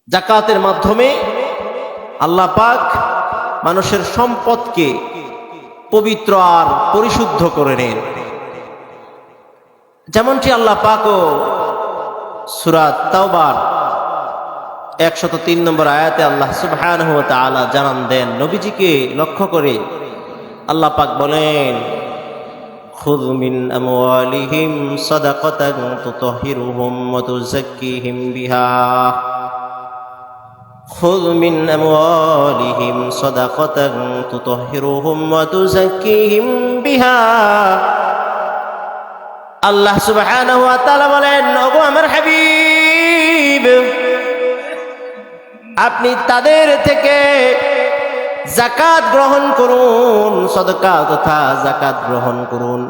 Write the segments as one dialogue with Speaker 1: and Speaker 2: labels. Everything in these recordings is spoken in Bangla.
Speaker 1: যাকাতের মাধ্যমে আল্লাহ পাক মানুষের সম্পদকে পবিত্র আর পরিশুদ্ধ করে নেন। যেমনটি আল্লাহ পাকও সূরা তাওবার 103 নম্বর আয়াতে আল্লাহ সুবহানাহু ওয়া তাআলা জানান দেন, নবীজিকে লক্ষ্য করে আল্লাহ পাক বলেন, খুয মিন আমওয়ালিহিম সাদাকাতান তুতাহহিরুহুম ওয়া তুযাক্কিহিম বিহা, খুয মিন আমওয়ালিহিম সাদাকাতান তুতাহহিরুহুম ওয়া তুযাক্কিহিম বিহা। আল্লাহ সুবহানাহু ওয়া তাআলা বলেন, ওগো আমার হাবিব, আপনি তাদের থেকে যাকাত গ্রহণ করুন, সদকা তথা যাকাত গ্রহণ করুন,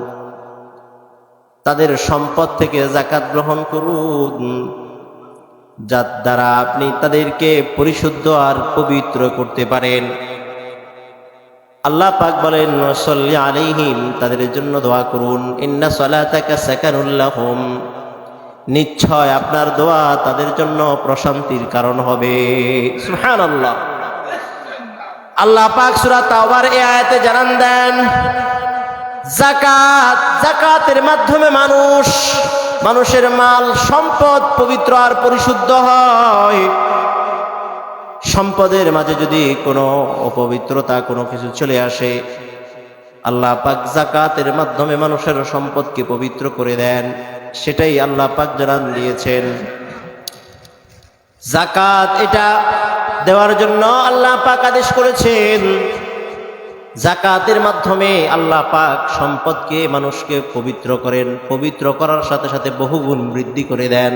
Speaker 1: তাদের সম্পদ থেকে যাকাত গ্রহণ করুন, যার দ্বারা আপনি তাদেরকে পরিশুদ্ধ আর পবিত্র করতে পারেন। আল্লাহ পাক বলেন, সাল্লি আলাইহিম, তাদের জন্য দোয়া করুন, ইন্না সালাতাকা সাকানুল লাহুম, নিশ্চয় আপনার দোয়া তাদের জন্য প্রশান্তির কারণ হবে। সুবহানাল্লাহ। আল্লাহ পাক সূরা তাওবার এই আয়াতে জানান দেন, যাকাতের মাধ্যমে মানুষের মাল সম্পদ পবিত্র আর পরিশুদ্ধ হয়। সম্পদের মাঝে যদি কোনো অপবিত্রতা কোনো কিছু চলে আসে, আল্লাহ পাক যাকাতের মাধ্যমে মানুষের সম্পদকে পবিত্র করে দেন। সেটাই আল্লাহ পাক জানান দিয়েছেন। যাকাত এটা দেওয়ার জন্য আল্লাহ পাক আদেশ করেছেন। যাকাতের মাধ্যমে আল্লাহ পাক সম্পদকে মানুষকে পবিত্র করেন, পবিত্র করার সাথে সাথে বহুগুণ বৃদ্ধি করে দেন।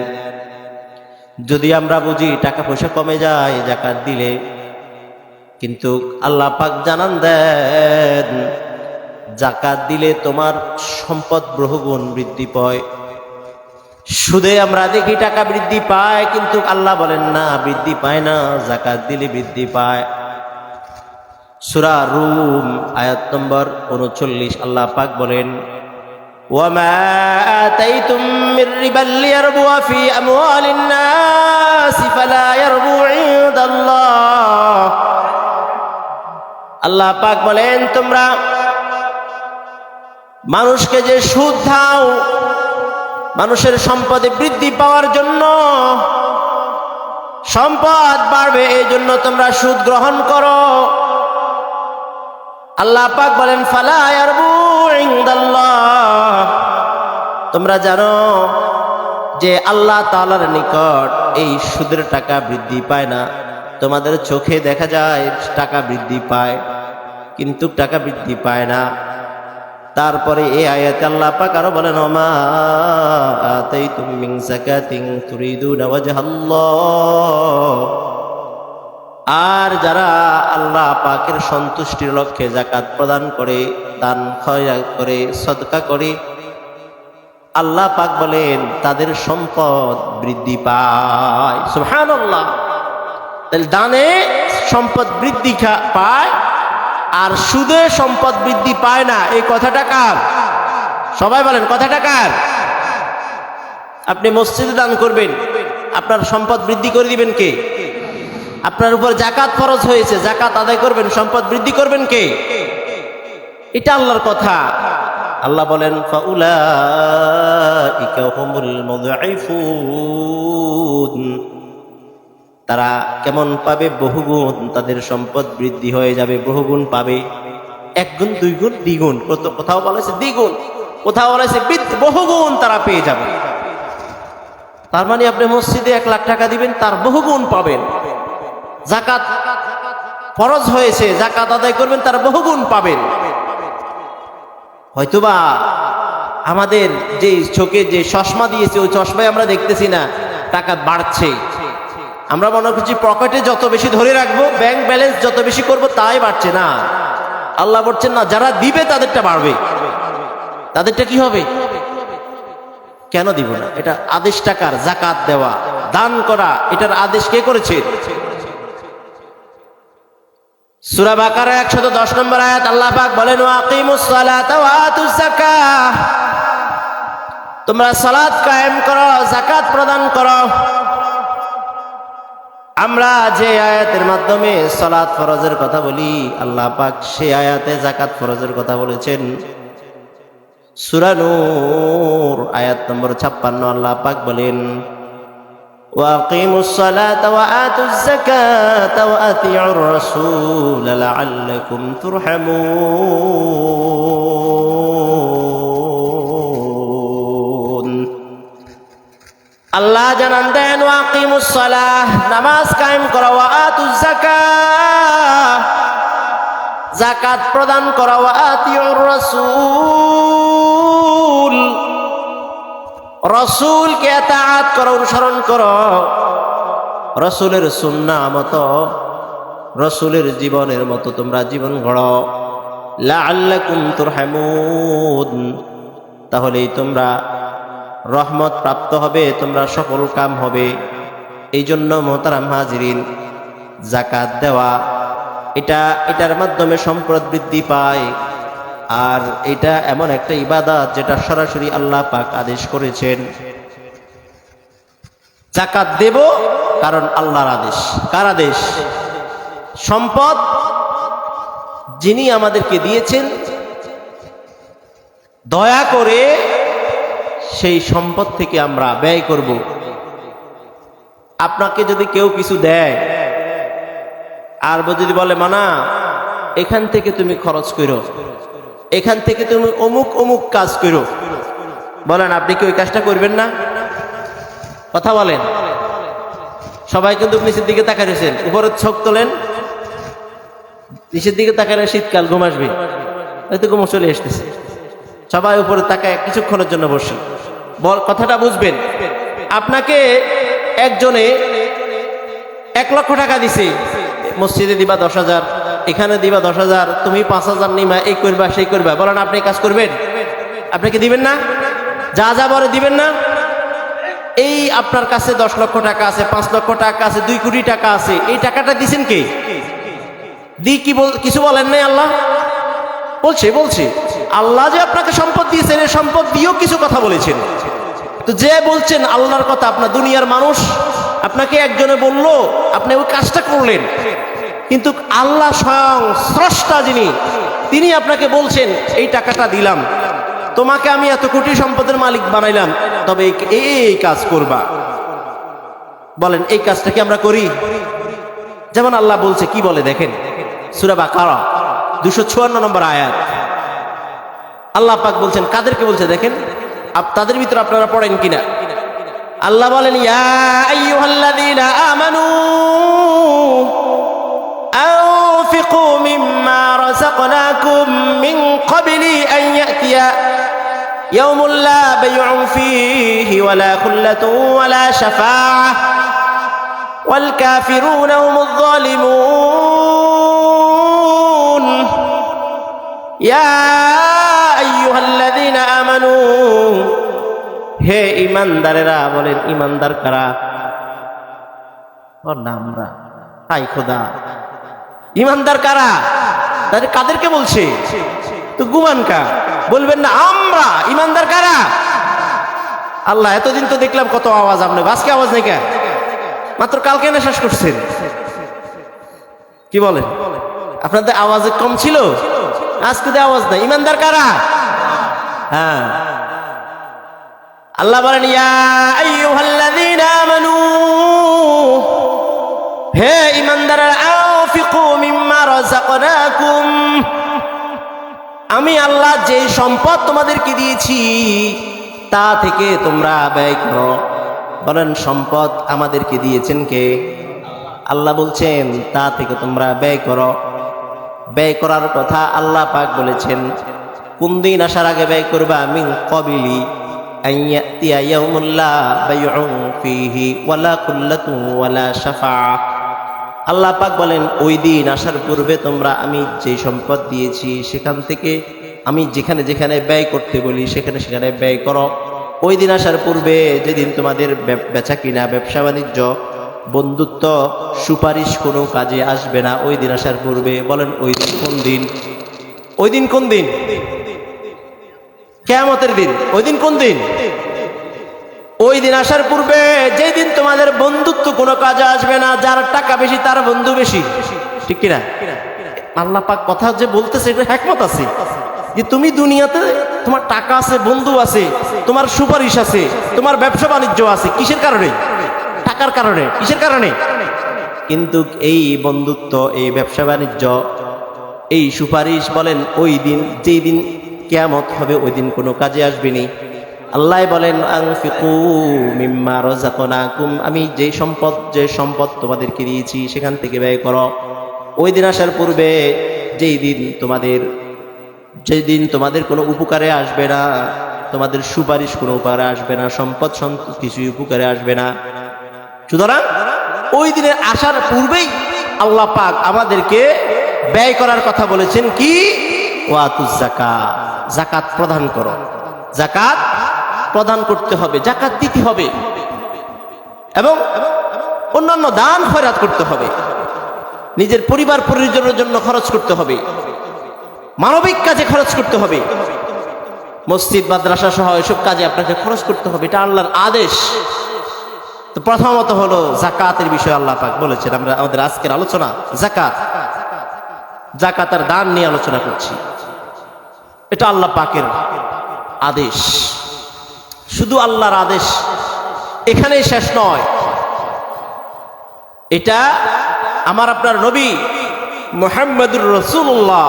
Speaker 1: যদি আমরা বুঝি টাকা পয়সা কমে যায় যাকাত দিলে, কিন্তু আল্লাহ পাক জানান দেন, যাকাত দিলে তোমার সম্পদ বহুগুণ বৃদ্ধি পায়। সুদে আমরা দেখি টাকা বৃদ্ধি পায়, কিন্তু আল্লাহ বলেন না, বৃদ্ধি পায় না, যাকাত দিলে বৃদ্ধি পায়। সূরা রুম আয়াত নম্বর 39 আল্লাহ পাক বলেন, ওয়ামা আতাইতুম মির রিবাল লিয়ারবুয়া ফি আমওয়ালিন নাস ফালা ইয়ারবু ইনদাল্লাহ। আল্লাহ পাক বলেন, তোমরা মানুষকে যে সুদ দাও মানুষের সম্পদে বৃদ্ধি পাওয়ার জন্য, সম্পদ বাড়বে এই জন্য তোমরা সুদ গ্রহণ করো। আল্লাহ পাক বলেন, ফালা ইয়ারবু ইনদাল্লাহ, তোমরা জানো যে আল্লাহ তাআলার নিকট এই সুদের টাকা বৃদ্ধি পায় না। তোমাদের চোখে দেখা যায় টাকা বৃদ্ধি পায়, কিন্তু টাকা বৃদ্ধি পায় না। তারপরে এই আয়াতে আল্লাহ পাক আরো বলেন, ওমা আতাইতুম মিন যাকাতিন তুরিদুনা ওয়াজহাল্লাহ, আর যারা আল্লাহ পাকের সন্তুষ্টির লক্ষ্যে যাকাত প্রদান করে, দান খয়রাত করে, সদকা করে, আল্লাহ পাক বলেন তাদের সম্পদ বৃদ্ধি পায়। সুবহানাল্লাহ। তাহলে দানে সম্পদ বৃদ্ধি পায় আর সুদে সম্পদ বৃদ্ধি পায় না। এই কথাটা কার? সবাই বলেন, কথাটা কার? আপনি মসজিদে দান করবেন, আপনার সম্পদ বৃদ্ধি করে দিবেন কে? আপনার উপর যাকাত ফরজ হয়েছে, যাকাত আদায় করবেন, সম্পদ বৃদ্ধি করবেন কে? এটা আল্লাহর কথা। আল্লাহ বলেন, ফাউলাইকা হুমুল মুযআইফুন, তারা কেমন পাবে? বহুগুণ, তাদের সম্পদ বৃদ্ধি হয়ে যাবে, বহুগুণ পাবে। এক গুণ, দুই গুণ, দ্বিগুণ, কোথাও বলা হয়েছে দ্বিগুণ, কোথাও বলা হয়েছে বহুগুণ তারা পেয়ে যাবে। তার মানে আপনি মসজিদে 1 লাখ টাকা দিবেন, তার বহুগুণ পাবেন। যাকাত ফরজ হয়েছে, যাকাত আদায় করবেন, তার বহুগুণ পাবেন। হয়তোবা আমাদের যে চোখে যে চশমা দিয়েছে, ওই চশমায় আমরা দেখতেছি না টাকা বাড়ছে। আমরা মনে করছি পকেটে যত বেশি ধরে রাখবো, ব্যাংক ব্যালেন্স যত বেশি করব, তাই বাড়ছে না। আল্লাহ বলছেন না, যারা দিবে তাদেরটা বাড়বে। তাদেরটা কি হবে? কেন দিব না? এটা আদেশ টাকার, যাকাত দেওয়া, দান করা, এটার আদেশ কে করেছে? সূরা বাকারা 110 নম্বর আয়াত আল্লাহ পাক বলেন, ওয়াকিমুস সালাতা ওয়া আতুজ যাকাহ, তোমরা সালাত কায়েম করো, যাকাত প্রদান করো। আমরা যে আয়াতের মাধ্যমে সালাত ফরজের কথা বলি, আল্লাহ পাক সেই আয়াতে যাকাত ফরজের কথা বলেছেন। সূরা নূর আয়াত নম্বর 56 আল্লাহ পাক বলেন, ওয়াকিমুস সালাতা ওয়া আতুজ যাকাতা ওয়া আতিউর রাসূল লাআল্লাকুম তুরহামুন। আল্লাহ জানান দেন, ওয়াকিমুস সালাহ, নামাজ কায়েম করো, ওয়া আতুজ যাকাত, যাকাত প্রদান করো, ওয়া আতিউর রাসূল, রাসূলকে ইতাআত করো, অনুসরণ করো, রাসূলের সুন্নাহ মতো, রাসূলের জীবনের মতো তোমরা জীবন গড়ো। লাআল্লাকুম তুরহামুন, তাহলেই তোমরা রহমত প্রাপ্ত হবে, তোমরা সফল কাম হবে। এই জন্য মোহতারাম হাজিরিন, যাকাত দেওয়া এটার মাধ্যমে সম্পদ বৃদ্ধি পায়। আর এটা এমন একটা ইবাদত যেটা সরাসরি আল্লাহ পাক আদেশ করেছেন। যাকাত দেব কারণ আল্লাহর আদেশ। কার আদেশ? সম্পদ যিনি আমাদেরকে দিয়েছেন, দয়া করে সেই সম্পদ থেকে আমরা ব্যয় করব। আপনাকে যদি কেউ কিছু দেয় আর যদি বলে, মানা এখান থেকে তুমি খরচ করো, এখান থেকে তুমি অমুক অমুক কাজ করো, বলেন আপনি কি ওই কাজটা করবেন না? কথা বলেন। সবাই কিন্তু নিচের দিকে তাকায় রয়েছেন, উপরের চোখ তোলেন, নিচের দিকে তাকালে শীতকাল ঘুম আসবে, হয়তো ঘুম চলে আসতেছে। সবাই উপরে তাকায় কিছুক্ষণের জন্য বসে কথাটা বুঝবেন। আপনাকে একজনে 1 লক্ষ টাকা দিছে, মসজিদে দিবা 10,000, এখানে দিবা 10,000, তুমি 5,000 নিবা, এই করবা সেই করবা, বলেন আপনি কাজ করবেন? আপনাকে দিবেন না? যা যা বলে দিবেন না? এই আপনার কাছে 10 লক্ষ টাকা আছে, 5 লক্ষ টাকা আছে, 2 কোটি টাকা আছে, এই টাকাটা দিছেন কে? কিছু বলেন নাই? আল্লাহ বলছে আল্লাহ যে আপনাকে সম্পদ দিয়েছেন, এই সম্পদ দিয়েও কিছু কথা বলেছেন। তো যে বলছেন আল্লাহর কথা, আপনার দুনিয়ার মানুষ আপনাকে একজনে বলল, আপনি ওই কাজটা করলেন, কিন্তু আল্লাহ স্বয়ং স্রষ্টা যিনি, তিনি আপনাকে বলছেন এই টাকাটা দিলাম, তোমাকে আমি এত কোটি সম্পদের মালিক বানাইলাম, তবে এই কাজ করবা। বলেন এই কাজটা কি আমরা করি? যেমন আল্লাহ বলছে, কি বলে দেখেন, সূরা বাকারা 256 নম্বর আয়াত। আল্লাহ পাক বলছেন, কাদেরকে বলছে দেখেন, তাদের ভিতরে আপনারা পড়েন কিনা। আল্লাহ বলেন, ইয়া আইয়ুহাল্লাযীনা আমানু আনফিকু মিম্মা রাযাকনাকুম মিন ক্বাবলি আন ইয়াতিয়া ইয়াউমুন লা বাইউন ফীহি ওয়ালা খুল্লাতুন ওয়ালা শাফাআহ ওয়াল কাফিরুনা হুমুয যালিমুন। ইয়া আইয়ুহাল্লাযীনা আমানু, হে ঈমানদারেরা, বলেন ঈমানদার কারা? আমরা, হাই খোদা, ঈমানদার কারা? তাদের কাদেরকে বলছে? তো গুমান কা বলবেন না, আমরা। ঈমানদার কারা? আল্লাহ, এতদিন তো দেখলাম কত আওয়াজ, আপনি আজকে আওয়াজ নেই কেন? মাত্র কালকে না শেষ করছেন, কি বলেন? আপনাদের আওয়াজ কম ছিল, আজকে তো আওয়াজ নাই। ঈমানদার কারা? হ্যাঁ, আল্লাহ বলেন, ইয়া আইয়ুহাল্লাযীনা আমানু, হে ঈমানদাররা, আনফিকু মিম্মা রাযাকনাকুম, আমি আল্লাহ যে সম্পদ তোমাদেরকে দিয়েছি তা থেকে তোমরা ব্যয় করো। বলেন সম্পদ আমাদেরকে দিয়েছেন কে? আল্লাহ বলছেন তা থেকে তোমরা ব্যয় করো। ব্যয় করার কথা আল্লাহ পাক বলেছেন। কোন দিন আসার আগে ব্যয় করবা? মিন ক্বাবলি আন ইয়াতিয়া ইয়াউমুন লা বাইউন ফীহি ওয়ালা খুল্লাতুন ওয়ালা শাফাআহ। আল্লাহ পাক বলেন, ওই দিন আসার পূর্বে তোমরা আমি যে সম্পদ দিয়েছি সেখান থেকে আমি যেখানে যেখানে ব্যয় করতে বলি সেখানে সেখানে ব্যয় করো। ওই দিন আসার পূর্বে, যেদিন তোমাদের বেচা কিনা, ব্যবসা বাণিজ্য, বন্ধুত্ব, সুপারিশ কোনো কাজে আসবে না ওই দিন আসার পূর্বে। বলেন ওই দিন কোন দিন? ওই দিন কোন দিন? কিয়ামতের দিন। ওই দিন কোন দিন? ওই দিন আসার পূর্বে যেই দিন তোমাদের বন্ধুত্ব কোনো কাজে আসবে না, যার টাকা বেশি তার বন্ধু বেশি, ঠিক কিনা? আল্লাহ পাক কথা যে বলতেছে এটা হিকমত আছে, যে তুমি দুনিয়াতে তোমার টাকা আছে, বন্ধু আছে, তোমার সুপারিশ আছে, তোমার ব্যবসা বাণিজ্য আছে, কিসের কারণে? টাকার কারণে। কিসের কারণে? কিন্তু এই বন্ধুত্ব, এই ব্যবসা বাণিজ্য, এই সুপারিশ বলেন ওই দিন, যেই দিন কিয়ামত হবে ওই দিন কোনো কাজে আসবে না। আল্লাহ বলেন আনফিকু মিম্মা রাযাকনাকুম, আমি যে সম্পদ তোমাদেরকে দিয়েছি সেখান থেকে ব্যয় করো। ওই দিন আসার পূর্বে যেই দিন তোমাদের কোনো উপকারে আসবে না, তোমাদের সুপারিশ কোনো উপকারে আসবে না, সম্পদ কিছুই উপকারে আসবে না। সুতরাং ওই দিনের আসার পূর্বেই আল্লাহ পাক আমাদেরকে ব্যয় করার কথা বলেছেন। কি? ওয়াতুজ যাকাত, যাকাত প্রদান করো, যাকাত প্রদান করতে হবে, যাকাত দিতে হবে, এবং অন্যান্য দান খয়রাত করতে হবে, নিজের পরিবার পরিজনের জন্য খরচ করতে হবে, মানবিক কাজে খরচ করতে হবে, মসজিদ মাদ্রাসা সহ এসব কাজে আপনাকে খরচ করতে হবে, এটা আল্লাহর আদেশ। তো প্রথমত হলো যাকাতের বিষয়ে আল্লাহ পাক বলেছেন। আমরা আমাদের আজকের আলোচনা যাকাত আর দান নিয়ে আলোচনা করছি। এটা আল্লাহ পাকের আদেশ, শুধু আল্লাহর আদেশ, এখানেই শেষ নয়। এটা আমার আপনার নবী মুহাম্মদুর রাসূলুল্লাহ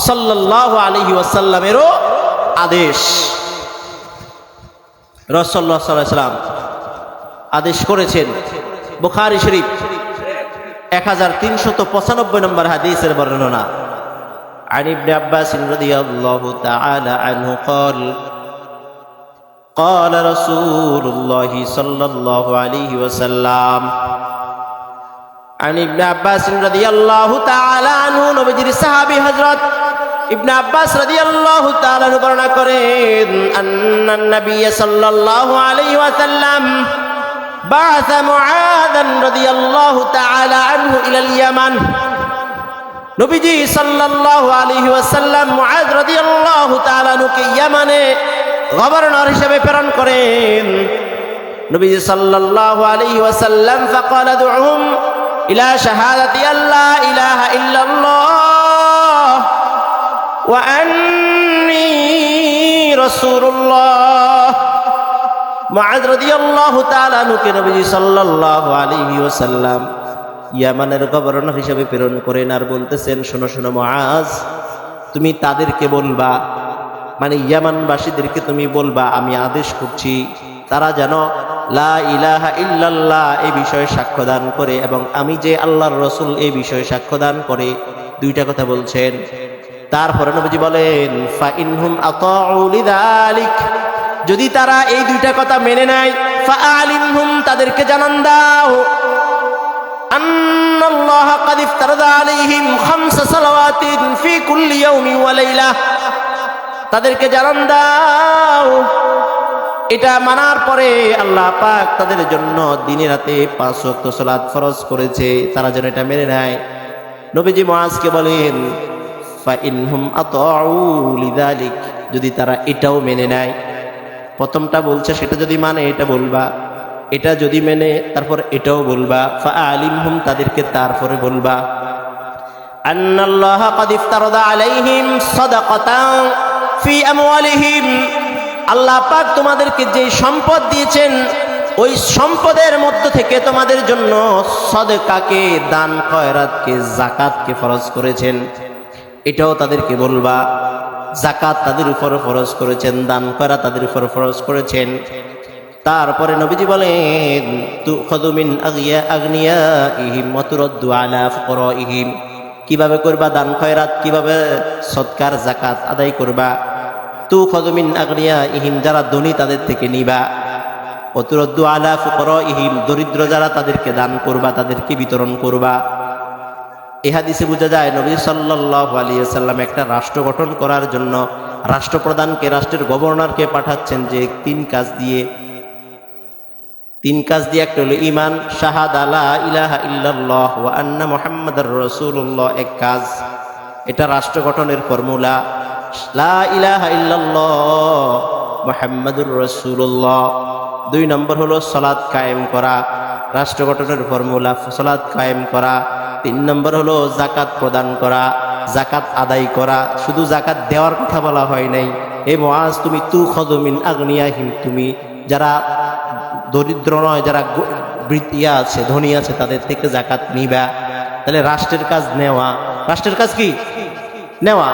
Speaker 1: সাল্লাল্লাহু আলাইহি ওয়াসাল্লামেরও আদেশ। রাসূলুল্লাহ সাল্লাল্লাহু আলাইহি ওয়াসাল্লাম আদেশ করেছেন। বুখারী শরীফ 1395 নম্বর হাদিসের বর্ণনা। عن ابن عباس رضي الله تعالى عنه قال قال رسول الله صلى الله عليه وسلم عن ابن عباس رضي الله تعالى عنه নবীজির সাহাবী হযরত ইবনে আব্বাস রাদিয়াল্লাহু তাআলা বর্ণনা করেন আন্না নবী সাল্লাল্লাহু আলাইহি ওয়াসাল্লাম بعث معاذا رضي الله تعالى عنه الى اليمن। নবীজি সাল্লাল্লাহু আলাইহি ওয়াসাল্লাম মুআয রাদিয়াল্লাহু তাআলা আনহুকে ইয়ামানে গভর্নর হিসেবে প্রেরণ করেন। নবীজি সাল্লাল্লাহু আলাইহি ওয়াসাল্লাম فقال ادعهم الى شهادة ان لا اله الا الله واني رسول الله। মুআয রাদিয়াল্লাহু তাআলা আনহুকে নবীজি সাল্লাল্লাহু আলাইহি ওয়াসাল্লাম ইয়ামানের গভর্নর হিসেবে প্রেরণ করেন আর বলতেছেন, শোনো শোনো মুআয, তুমি তাদেরকে বলবা, মানে ইয়ামানবাসীদেরকে তুমি বলবা, আমি আদেশ করছি তারা যেন লা ইলাহা ইল্লাল্লাহ এই বিষয়ে সাক্ষ্যদান করে এবং আমি যে আল্লাহর রাসূল এই বিষয়ে সাক্ষ্যদান করে। দুইটা কথা বলছেন। তারপরে নবীজি বলেন ফা ইনহুম আতাউ লিযালিক, যদি তারা এই দুইটা কথা মেনে নেয়, ফা আলিমহুম তাদেরকে জানান দাও, আন্নাল্লাহ ক্বাদ ইফতারাদা আলাইহিম 5 সালাওয়াতিন ফি কুল্লি ইয়াউমিন ওয়া লাইলা, তাদেরকে জানান দাও এটা মানার পরে আল্লাহ পাক তাদের জন্য দিনে রাতে 5 ওয়াক্ত সালাত ফরজ করেছে, তারা যেন এটা মেনে নেয়। নবীজি মুআযকে বলেন ফা ইনহুম আতাউ লিযালিক, যদি তারা এটাও মেনে নেয়, প্রথমটা বলছে সেটা যদি মানে এটা বলবা, এটা যদি মেনে তারপর এটাও বলবা, ফা আলিমহুম তাদেরকে তারপরে বলবা আন্নাল্লাহ ক্বাদ ইফতারাদা আলাইহিম সাদাকাতান ফি আমওয়ালিহিম, আল্লাহ পাক তোমাদেরকে যে সম্পদ দিয়েছেন ওই সম্পদের মধ্য থেকে তোমাদের জন্য সদকাকে, দান খয়রাতকে, যাকাতকে ফরজ করেছেন, এটাও তাদেরকে বলবা। যাকাত তাদের উপর ফরজ করেছেন, দান করা তাদের উপর ফরজ করেছেন। তারপরে নবীজি বলেন তুখাযু মিন আগনিয়াইহিম ওয়া তুরাদ্দু আলা ফুকারাইহিম, কিভাবে করবা দান খয়রাত, কিভাবে সদকার যাকাত আদায় করবা। তুখাযু মিন আগনিয়াইহিম, যারা ধনী তাদের থেকে নিবা, ওয়া তুরাদ্দু আলা ফুকারাইহিম, দরিদ্র যারা তাদেরকে দান করবা, তাদেরকে বিতরণ করবা। এই হাদিসে বোঝা যায় নবী সাল্লাল্লাহু আলাইহি ওয়াসাল্লাম একটা রাষ্ট্র গঠন করার জন্য রাষ্ট্রপ্রধানকে, রাষ্ট্রের গভর্নরকে পাঠাচ্ছেন যে তিন কাজ দিয়ে। একটা হলো ঈমান, শাহাদা লা ইলাহা ইল্লাল্লাহ ওয়া আন্না মুহাম্মাদার রাসূলুল্লাহ, এক কাজ। এটা রাষ্ট্র গঠনের ফর্মুলা, লা ইলাহা ইল্লাল্লাহ মুহাম্মাদুর রাসূলুল্লাহ। 2 নম্বর হলো সালাত কায়েম করা, রাষ্ট্র গঠনের ফর্মুলা সালাত কায়েম করা। 3 নম্বর হলো যাকাত প্রদান করা, যাকাত আদায় করা। শুধু যাকাত দেওয়ার কথা বলা হয় নাই। এ মুআজ, তুমি তুখাযু মিন আগনিয়াহিম, তুমি যারা দরিদ্র নয়, যারা বৃত্তিয়া আছে, ধনী আছে, তাদের থেকে যাকাত নিবা। তাহলে রাষ্ট্রের কাজ নেওয়া, রাষ্ট্রের কাজ কি নেওয়া,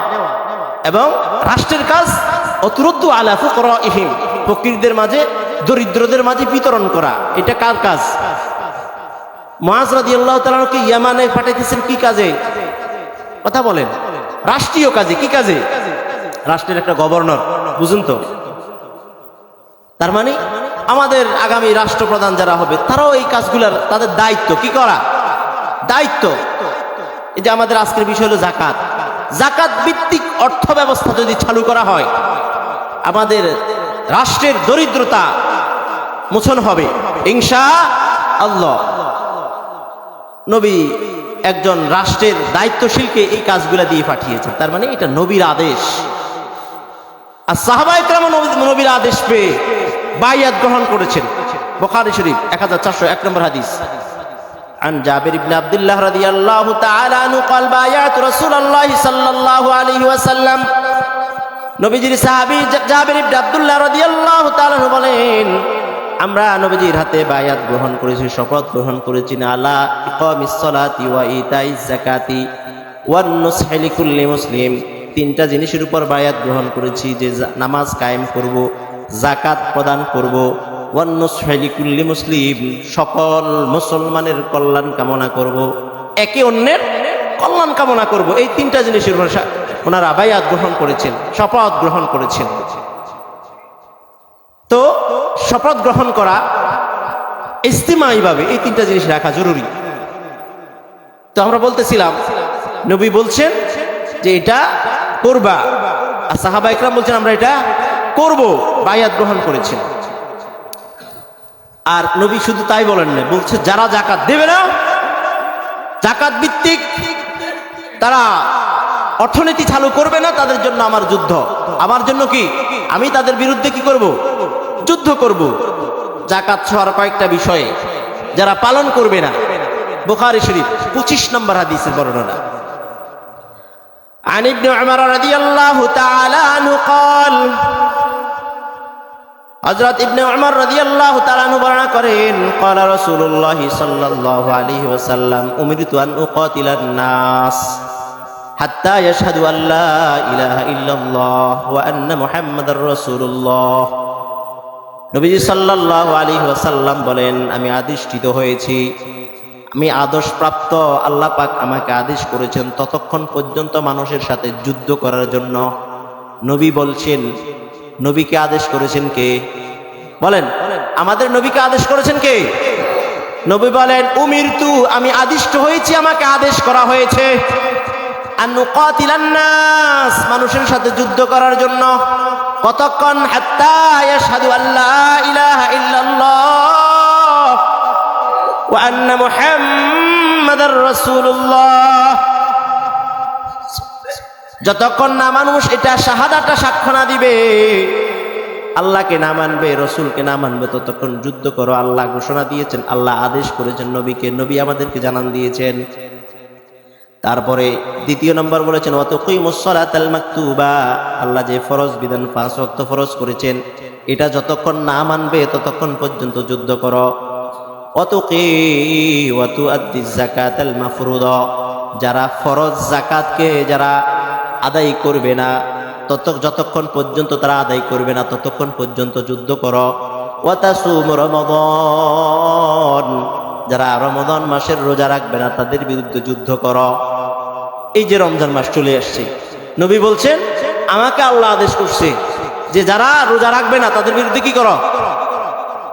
Speaker 1: এবং রাষ্ট্রের কাজ অতুরুদ্দু আলা ফুকরাইহিম, ফকিরদের মাঝে, দরিদ্রদের মাঝে বিতরণ করা। এটা কার কাজ? মুআজ রাদিয়াল্লাহু তাআলা কে ইয়ামানে পাঠাইতেছেন কি কাজে? কথা বলেন। রাষ্ট্রীয় কাজে। কি কাজে? রাষ্ট্রের একটা গভর্নর, বুঝুন তো। তার মানে আমাদের আগামী রাষ্ট্রপ্রধান যারা হবে তারাও এই কাজগুলোর তাদের দায়িত্ব। কি করা? দায়িত্ব। এই যে আমাদের আজকের বিষয় হলো যাকাত। যাকাত ভিত্তিক অর্থ ব্যবস্থা যদি চালু করা হয়, আমাদের রাষ্ট্রের দরিদ্রতা মোচন হবে ইনশাআল্লাহ। নবী একজন রাষ্ট্রের দায়িত্বশীলকে এই কাজগুলা দিয়ে পাঠিয়েছেন। তার মানে এটা নবীর আদেশ। আর সাহাবায়ে কেরাম নবীর আদেশ পেয়ে বাইয়াত গ্রহণ করেছেন। বুখারী শরীফ 1401 নম্বর হাদিস। عن جابر بن عبد الله رضي الله تعالى عنه قال بايعت رسول الله صلى الله عليه وسلم। নবীজির সাহাবী জাবের ইবনে আব্দুল্লাহ রাদিয়াল্লাহু তাআলা বলেন, আমরা নবীজির হাতে বায়াত গ্রহণ করেছি, শপথ গ্রহণ করেছি, আলা ইকামিস সালাতি ওয়া ইতাইজ যাকাতি ওয়ান নুসহি লিকুল্লি মুসলিম। 3টা জিনিসের উপর বায়াত গ্রহণ করেছি, যে নামাজ কায়েম করব, যাকাত প্রদান করব, ওয়ান নুসহি লিকুল্লি মুসলিম, সকল মুসলমানের কল্যাণ কামনা করব, একে অন্যের কল্যাণ কামনা করব। এই 3টা জিনিসের উপর ওনারা বায়াত গ্রহণ করেছেন, শপথ গ্রহণ করেছেন। তো শপথ গ্রহণ করা ইজতিমাইভাবে এই 3টা জিনিস রাখা জরুরি। তো আমরা বলতেছিলাম, নবী বলছেন যে এটা করবা, আর সাহাবা ইকরাম বলছেন আমরা এটা করব, বায়াত গ্রহণ করেছেন। আর নবী শুধু তাই বলেন না, বলছে যারা যাকাত দেবে না, যাকাত ভিত্তিক তারা অর্থনীতি চালু করবে না, তাদের জন্য আমার যুদ্ধ। আমার জন্য কি? আমি তাদের বিরুদ্ধে কি করব? যুদ্ধ করব। যাকাত সহ কয়েকটা বিষয়ে যারা পালন করবে না, বুখারী শরীফ 25 নম্বর হাদিসের বর্ণনা। عن ابن عمر رضي الله تعالى عنه قال, হযরত ইবনে উমর রাদিয়াল্লাহু তাআলা আনহু বর্ণনা করেন, قال رسول الله صلى الله عليه وسلم أمرت أن أقاتل الناس حتى يشهدوا أن لا إله إلا الله وأن محمد رسول الله। নবীজি সাল্লাল্লাহু আলাইহি ওয়াসাল্লাম বলেন, আমি আদিষ্টিত হয়েছি, আমি আদেশপ্রাপ্ত, আল্লাহ পাক আমাকে আদেশ করেছেন ততক্ষণ পর্যন্ত মানুষের সাথে যুদ্ধ করার জন্য। নবী বলছেন, নবীকে আদেশ করেছেন কে? বলেন, আমাদের নবীকে আদেশ করেছেন কে? নবী বলেন, উমিরতু, আমি আদিষ্ট হয়েছি, আমাকে আদেশ করা হয়েছে, আন নুকাতিলান নাস, মানুষের সাথে যুদ্ধ করার জন্য। কতক্ষণ? হাত্তা ইয়াশহাদু আল্লা ইলাহা ইল্লাল্লাহ ওয়া আন্না মুহাম্মাদার রাসূলুল্লাহ, যতক্ষণ না মানুষ এটা শাহাদাতটা সাক্ষ্য না দিবে, আল্লাহকে না মানবে, রসুলকে না মানবে, ততক্ষণ যুদ্ধ করো। আল্লাহ ঘোষণা দিয়েছেন, আল্লাহ আদেশ করেছেন নবীকে, নবী আমাদেরকে জানান দিয়েছেন। তারপরে 2 নম্বর বলেছেন, ওয়া তুকিমুস সালাতাল মাকতুবা, আল্লাহ যে ফরজ বিধান 5 ওয়াক্ত ফরজ করেছেন, এটা যতক্ষণ না মানবে ততক্ষণ পর্যন্ত যুদ্ধ করো। ওয়া তুআদ্দিজ যাকাতাল মাফরুদা, যারা ফরজ যাকাতকে যারা আদায় করবে না, যতক্ষণ পর্যন্ত তারা আদায় করবে না ততক্ষণ পর্যন্ত যুদ্ধ করো। ওয়া তাসুম রমাদান, যারা রমাদান মাসের রোজা রাখবে না তাদের বিরুদ্ধে যুদ্ধ করো। এই যে রমজান মাস চলে আসছে, নবী বলছেন আমাকে আল্লাহ আদেশ করছে যে যারা রোজা রাখবে না তাদের বিরুদ্ধে কি করো?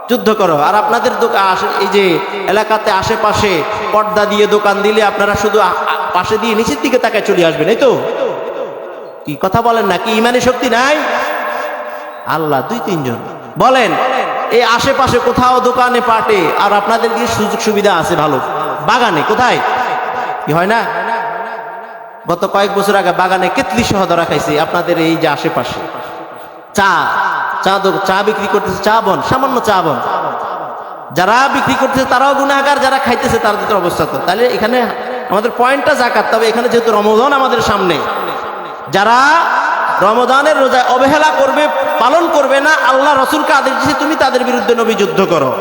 Speaker 1: যুদ্ধ করো। আর আপনাদের এই যে এলাকাতে আশেপাশে পর্দা দিয়ে দোকান দিলে আপনারা শুধু পাশে দিয়ে নিচের দিকে তাকায় চলে আসবেন, এই তো? কি কথা বলেন না? কি ইমানি শক্তি নাই? আল্লাহ 2-3 জন বলেন, এই আশেপাশে কোথাও দোকানে পাটে, আর আপনাদের দিয়ে সুযোগ সুবিধা আছে ভালো, বাগানে কোথায় কি হয় না? গত কয়েক বছর আগে বাগানে কেতলি সহ ধরা খাইছে আপনাদের এই যে আশেপাশে। চা চা বিক্রি করতেছে, চা বন, সামান্য চা বন, যারা বিক্রি করতেছে তারাও গুনাহগার, যারা খাইতেছে তাদের অবস্থা তো। তাহলে এখানে আমাদের পয়েন্টটা জাকাত। তবে এখানে যেহেতু রমজান আমাদের সামনে, যারা রমজানের রোজা অবহেলা করবে, পালন করবে না, আল্লাহ রসুলকে আদেশ দিয়েছে তুমি তাদের বিরুদ্ধে নবী যুদ্ধ করো।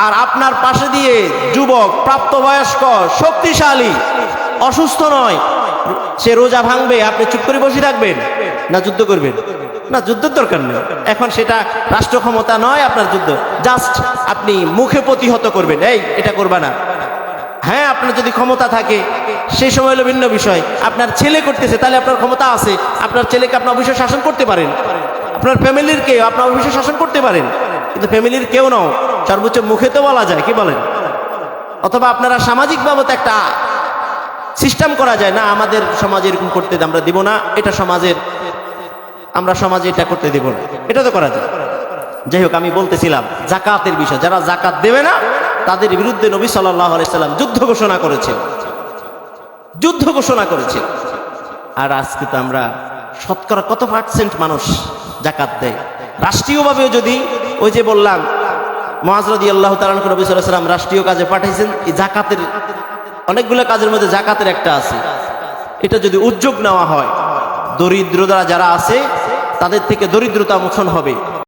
Speaker 1: আর আপনার পাশে দিয়ে যুবক, প্রাপ্তবয়স্ক, শক্তিশালী, অসুস্থ নয়, সে রোজা ভাঙবে, আপনি চুপ করে বসে থাকবেন না যুদ্ধ করবেন? না, যুদ্ধের দরকার নেই। এখন সেটা রাষ্ট্র ক্ষমতা নয় আপনার যুদ্ধ, জাস্ট আপনি মুখে প্রতিহত করবেন, এই এটা করবা না। হ্যাঁ, আপনার যদি ক্ষমতা থাকে সেই সময় হলো ভিন্ন বিষয়। আপনার ছেলে করতেছে, তাহলে আপনার ক্ষমতা আছে, আপনার ছেলেকে আপনার অবশ্যই শাসন করতে পারেন, আপনার ফ্যামিলির কেউ আপনার অবশ্যই শাসন করতে পারেন, কিন্তু ফ্যামিলির কেউ নাও, সর্বোচ্চ মুখে তো বলা যায়, কি বলেন? অথবা আপনারা সামাজিক বাবদ একটা সিস্টেম করা যায়, না আমাদের সমাজে এরকম করতে আমরা দিব না, এটা সমাজের, আমরা সমাজে এটা করতে দিব না, এটা তো করা যায়। যাই হোক, আমি বলতেছিলাম জাকাতের বিষয়। যারা জাকাত দেবে না তাদের বিরুদ্ধে নবী সাল্লাল্লাহু আলাইহি সাল্লাম যুদ্ধ ঘোষণা করেছেন, যুদ্ধ ঘোষণা করেছেন। আর আজকে তো আমরা শতকরা কত পার্সেন্ট মানুষ জাকাত দেয়? রাষ্ট্রীয়ভাবেও যদি, ওই যে বললাম মুআয রাদিয়াল্লাহু তাআলা আনহু, নবী সাল্লাল্লাহু আলাইহি সাল্লাম রাষ্ট্রীয় কাজে পাঠাইছেন, এই জাকাতের অনেকগুলো কাজের মধ্যে জাকাতের একটা আছে। এটা যদি উদ্যোগ নেওয়া হয়, দরিদ্ররা যারা আছে তাদের থেকে দরিদ্রতা মোচন হবে।